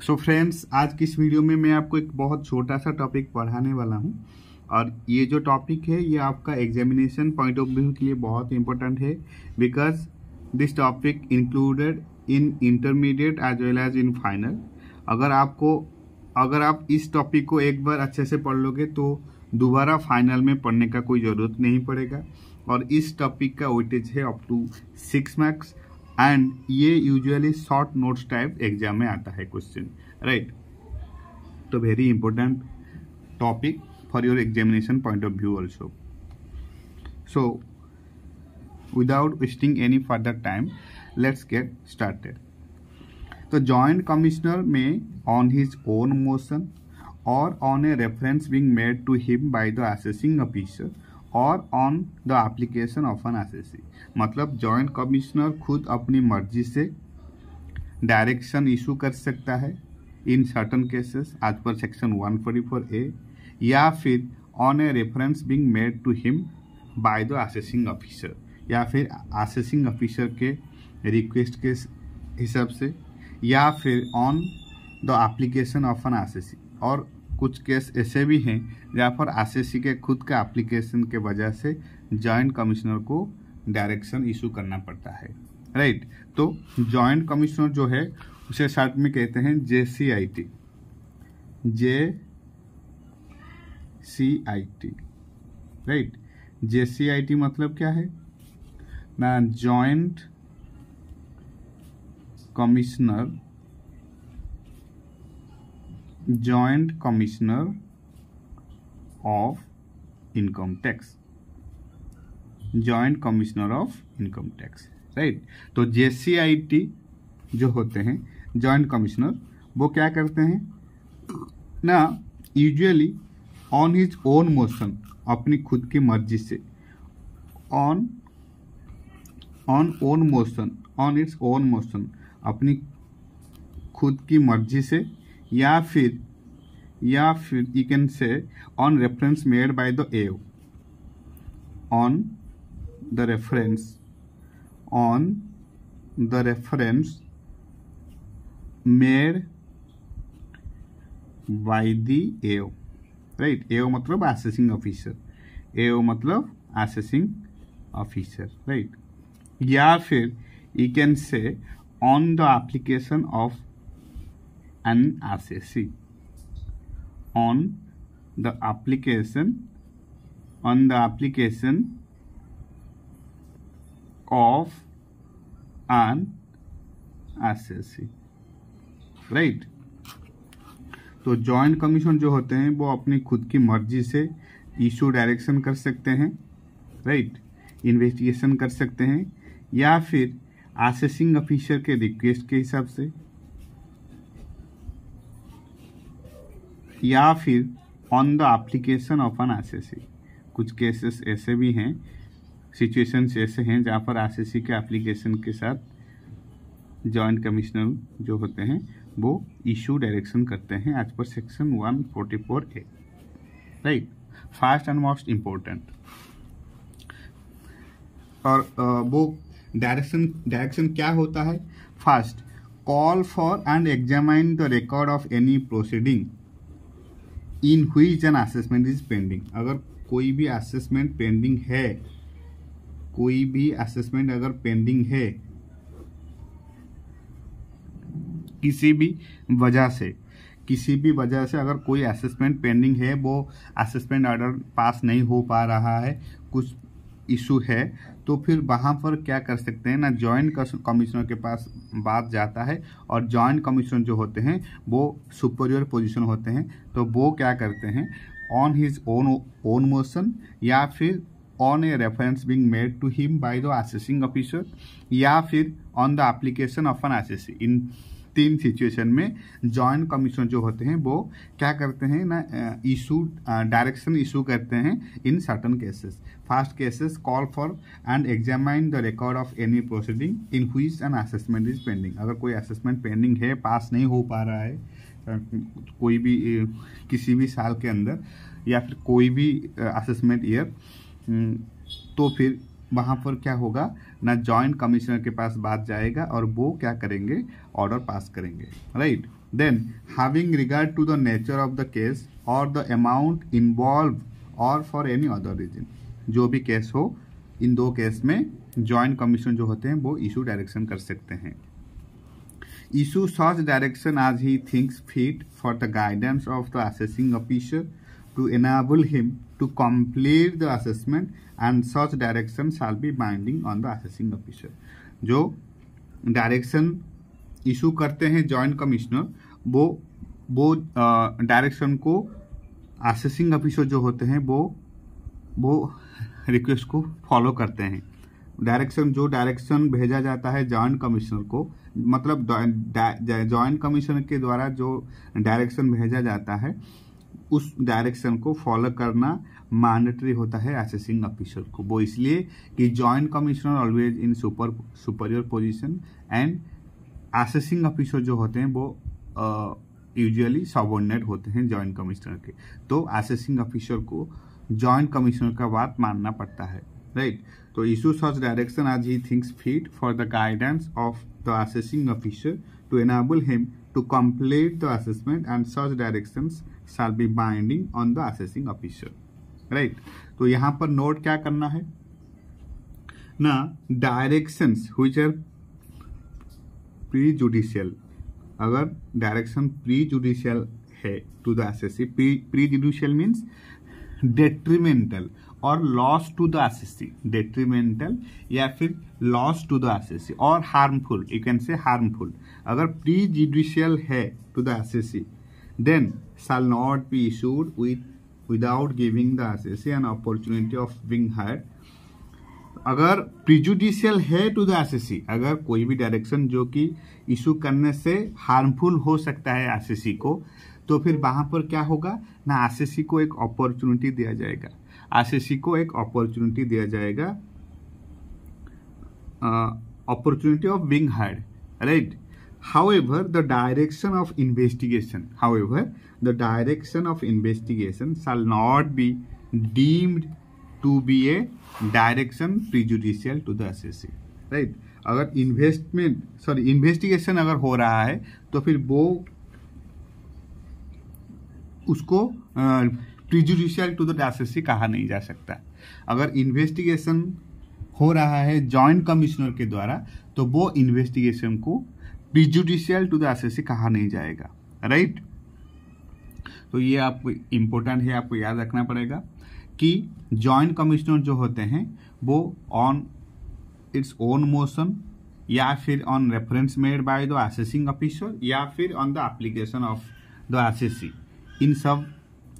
So friends, आज की इस वीडियो में मैं आपको एक बहुत छोटा सा टॉपिक पढ़ाने वाला हूं और ये जो टॉपिक है ये आपका एग्जामिनेशन पॉइंट ऑफ व्यू के लिए बहुत इंपॉर्टेंट है because this topic included in intermediate as well as in final. अगर आप इस टॉपिक को एक बार अच्छे से पढ़ लोगे तो दोबारा फाइनल में पढ़ने का कोई ज़रूरत नहीं पड़ेगा। और इस टॉपिक का वेटेज है अप टू 6 मार्क्स एंड ये usually short notes type exam में आता है क्वेश्चन, राइट। तो very important topic for your examination point of view also. So without wasting any further time let's get started. तो joint commissioner में on his own motion और on a reference being made to him by the assessing officer और on the application of an SSC, मतलब joint commissioner खुद अपनी मर्जी से direction issue कर सकता है in certain cases as per section 144A या फिर on a reference being made to him by the assessing officer या फिर असेसिंग ऑफिसर के रिक्वेस्ट के हिसाब से या फिर on the application of an assessee. और कुछ केस ऐसे भी हैं जहाँ पर एसएससी के खुद का एप्लीकेशन के वजह से जॉइंट कमिश्नर को डायरेक्शन इशू करना पड़ता है, राइट। तो जॉइंट कमिश्नर जो है उसे शॉर्ट में कहते हैं JCIT, राइट। JCIT मतलब क्या है ना, joint commissioner of income tax, joint commissioner of income tax, right. तो JCIT जो होते हैं जॉइंट कमिश्नर, वो क्या करते हैं ना, usually on his own motion, अपनी खुद की मर्जी से, ऑन इट्स ओन मोशन, अपनी खुद की मर्जी से या फिर यू कैन से on reference made by the AO, on the reference made by the AO, right. AO मतलब असेसिंग ऑफिसर, राइट। या फिर यू कैन से on the application of an assessee, on the application of an assessee, right। तो joint commission जो होते हैं वो अपनी खुद की मर्जी से इशू डायरेक्शन कर सकते हैं, राइट, इन्वेस्टिगेशन कर सकते हैं या फिर असेसिंग ऑफिसर के रिक्वेस्ट के हिसाब से या फिर on the application of an assessee. कुछ केसेस ऐसे भी हैं, सिचुएशंस ऐसे हैं जहाँ पर एसएससी के एप्लीकेशन के साथ जॉइंट कमिश्नर जो होते हैं वो इशू डायरेक्शन करते हैं as per section 144A, right. First and most important, और वो डायरेक्शन क्या होता है। First, call for and examine the record of any proceeding in which an assessment is pending. अगर कोई भी असेसमेंट पेंडिंग है, अगर पेंडिंग है किसी भी वजह से अगर कोई असेसमेंट पेंडिंग है, वो असेसमेंट ऑर्डर पास नहीं हो पा रहा है, कुछ इशू है, तो फिर वहाँ पर क्या कर सकते हैं ना, जॉइंट कमिश्नर के पास बात जाता है। और जॉइंट कमिश्नर जो होते हैं वो सुपीरियर पोजीशन होते हैं, तो वो क्या करते हैं, ऑन हिज ओन मोशन या फिर on a reference being made to him by the assessing officer या फिर on the application of an assessee. In 3 situation में जॉइंट कमिश्नर जो होते हैं वो क्या करते हैं ना, डायरेक्शन इशू करते हैं in certain cases. First cases, call for and examine the record of any proceeding in which an assessment is pending. अगर कोई असेसमेंट पेंडिंग है, पास नहीं हो पा रहा है कोई भी किसी भी साल के अंदर या फिर कोई भी असेसमेंट ईयर, तो फिर वहाँ पर क्या होगा ना, जॉइंट कमिश्नर के पास बात जाएगा और वो क्या करेंगे, ऑर्डर पास करेंगे, right. Then having regard to the nature of the case और द अमाउंट इन्वॉल्व और फॉर एनी अदर रीजन, जो भी केस हो, इन दो केस में जॉइंट कमिश्नर जो होते हैं वो इशू डायरेक्शन कर सकते हैं। Issue such direction as he thinks fit for the guidance of the assessing officer to enable him to complete the assessment and such direction shall be binding on the assessing officer. जो direction issue करते हैं joint commissioner, वो direction को assessing officer जो होते हैं वो request को फॉलो करते हैं। जो डायरेक्शन भेजा जाता है जॉइंट कमिश्नर को, मतलब जॉइंट कमिश्नर के द्वारा जो डायरेक्शन भेजा जाता है उस डायरेक्शन को फॉलो करना मैंडेटरी होता है असेसिंग ऑफिसर को। वो इसलिए कि joint commissioner always in superior position and assessing officer जो होते हैं वो यूजुअली सबऑर्डिनेट होते हैं जॉइंट कमिश्नर के। तो असेसिंग ऑफिसर को जॉइंट कमिश्नर का बात मानना पड़ता है, राइट। तो issue such direction as he thinks fit for the guidance of the assessing officer to enable him to complete the assessment and such directions shall be binding on the assessing officer, right. तो यहाँ पर note क्या करना है ना, directions which are prejudicial, अगर direction prejudicial है to the assessee, pre judicial means detrimental और loss to the assessee, detrimental या फिर लॉस टू द असेसी और harmful, you can say harmful. अगर प्री जुडिशियल है to the assessee then shall not be issued without giving the assessee an opportunity of being heard. अगर prejudicial है to the assessee, अगर कोई भी direction जो कि इशू करने से हार्मफुल हो सकता है असेसी को, तो फिर वहां पर क्या होगा ना, असेसी को एक अपॉर्चुनिटी दिया जाएगा, असेसी को एक अपॉर्चुनिटी दिया जाएगा, opportunity of being heard, right. However, the direction of investigation shall not be deemed to be a direction prejudicial to the assessee, right। अगर इन्वेस्टिगेशन अगर हो रहा है तो फिर वो उसको प्रीजुडिशियल टू द असेसी कहा नहीं जा सकता। अगर इन्वेस्टिगेशन हो रहा है जॉइंट कमिश्नर के द्वारा तो वो इन्वेस्टिगेशन को प्रीजुडिशियल टू द असेसी कहा नहीं जाएगा, राइट। तो ये आपको इम्पोर्टेंट है, आपको याद रखना पड़ेगा कि जॉइंट कमिश्नर जो होते हैं वो ऑन इट्स ओन मोशन या फिर on reference made by the assessing officer या फिर on the application of the assessee, इन सब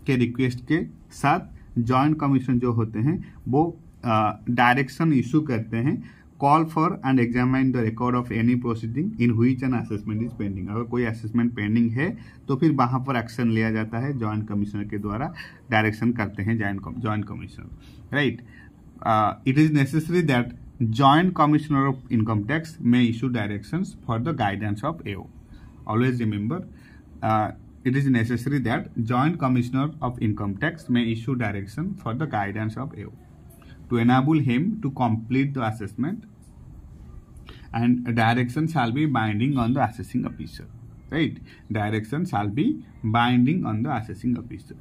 के रिक्वेस्ट के साथ जॉइंट कमिश्नर जो होते हैं वो डायरेक्शन इशू करते हैं, call for and examine the record of any proceeding in which an assessment is pending. अगर कोई असेसमेंट पेंडिंग है तो फिर वहां पर एक्शन लिया जाता है, जॉइंट कमिश्नर के द्वारा डायरेक्शन करते हैं joint commissioner, right. It is necessary that joint commissioner of income tax may issue directions for the guidance of AO. Always remember, it is necessary that joint commissioner of income tax may issue direction for the guidance of AO to enable him to complete the assessment, and direction shall be binding on the assessing officer, right। direction shall be binding on the assessing officer।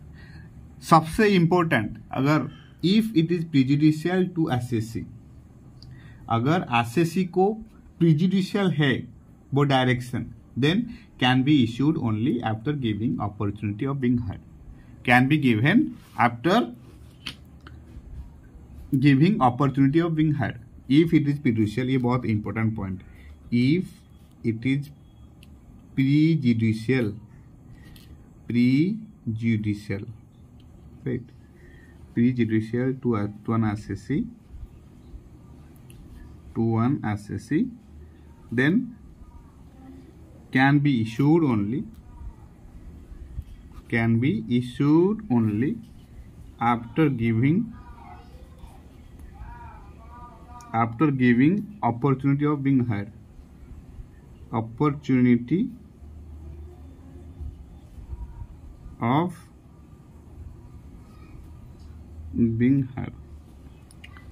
सबसे important, अगर if it is prejudicial to assessee, अगर assessee को prejudicial है वो direction, then can be issued only after giving opportunity of being heard, can be given after giving opportunity of being heard if it is prejudicial। ये बहुत important point, if it is prejudicial, right, prejudicial to an assessee, then can be issued only after giving opportunity of being heard,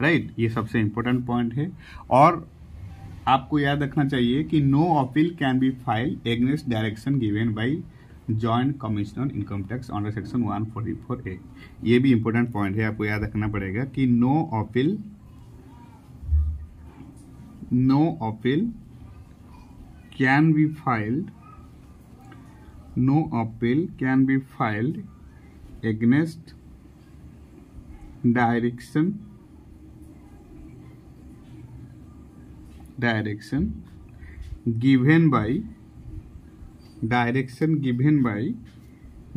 right. ये सबसे important point है। और आपको याद रखना चाहिए कि no appeal can be file against direction given by joint commissioner income tax under section 144A। ये भी इंपॉर्टेंट पॉइंट है, आपको याद रखना पड़ेगा कि no appeal can be filed, no appeal can be filed against direction given by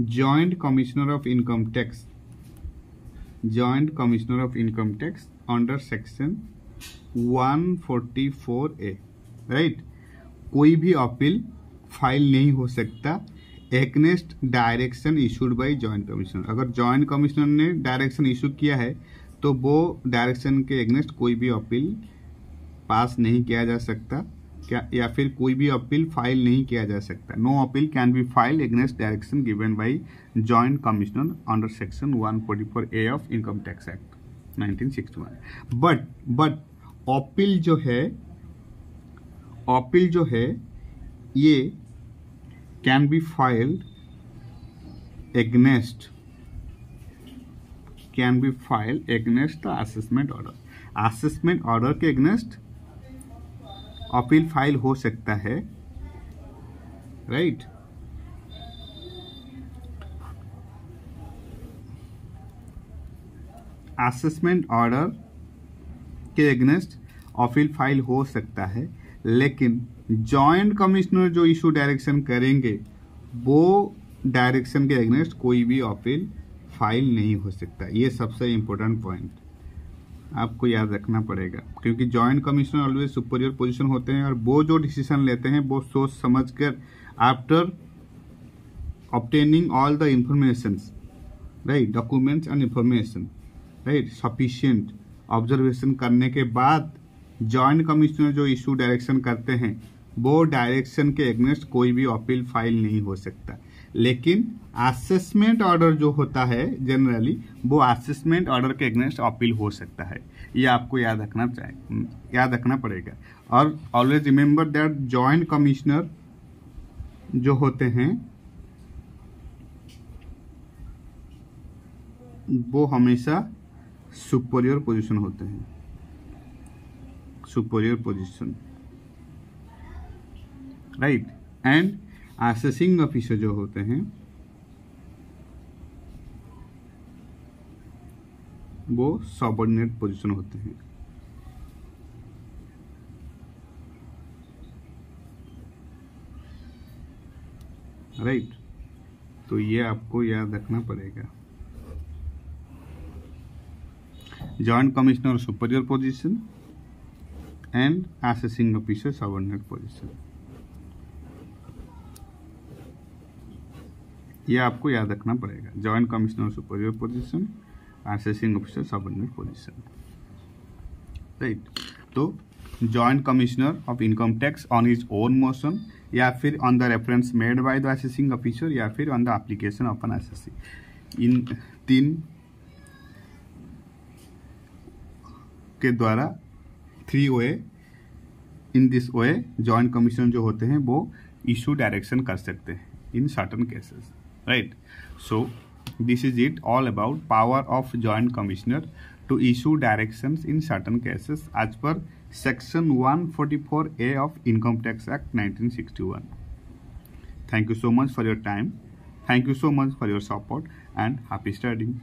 Joint Commissioner of Income Tax under section 144A, right. कोई भी अपील फाइल नहीं हो सकता against direction issued by joint commissioner. अगर joint commissioner ने direction issue किया है तो वो डायरेक्शन के एगेंस्ट कोई भी अपील पास नहीं किया जा सकता, क्या या फिर कोई भी अपील फाइल नहीं किया जा सकता। No appeal can be file against direction given by joint commissioner under section 144A of income tax act 1961। But appeal जो है ये can be filed against the assessment order। Assessment order के against appeal file हो सकता है, right. Assessment order के against appeal file हो सकता है, लेकिन जॉइंट कमिश्नर जो इशू डायरेक्शन करेंगे वो डायरेक्शन के अगेंस्ट कोई भी अपील फाइल नहीं हो सकता। ये सबसे इम्पोर्टेंट पॉइंट आपको याद रखना पड़ेगा, क्योंकि joint commissioner always superior position होते हैं और वो जो डिसीजन लेते हैं वो सोच समझ कर after obtaining all the informations, right, documents and information, right, sufficient observation करने के बाद जॉइंट कमिश्नर जो इशू डायरेक्शन करते हैं वो डायरेक्शन के अगेंस्ट कोई भी अपील फाइल नहीं हो सकता। लेकिन असेसमेंट ऑर्डर जो होता है जनरली वो असेसमेंट ऑर्डर के अगेंस्ट अपील हो सकता है। ये आपको याद रखना पड़ेगा। और always remember that joint commissioner जो होते हैं वो हमेशा सुपीरियर पोजीशन होते हैं, superior position, right. And assessing officer जो होते हैं वो सबऑर्डिनेट पोजीशन होते हैं, राइट। तो ये आपको याद रखना पड़ेगा। Joint commissioner superior position and assessing officer subordinate position, ये आपको याद रखना पड़ेगा। Joint commissioner superior position, assessing officer subordinate position, right. तो joint commissioner of income tax on his own motion या फिर on the reference made by the assessing officer या फिर on the application of an assessee, इन तीन के द्वारा 3 way, in this way joint commissioner जो होते हैं वो इशू डायरेक्शन कर सकते हैं in certain cases, right. So this is it all about power of joint commissioner to issue directions in certain cases as per section 144A of income tax act 1961। Thank you so much for your time. Thank you so much for your support and happy studying.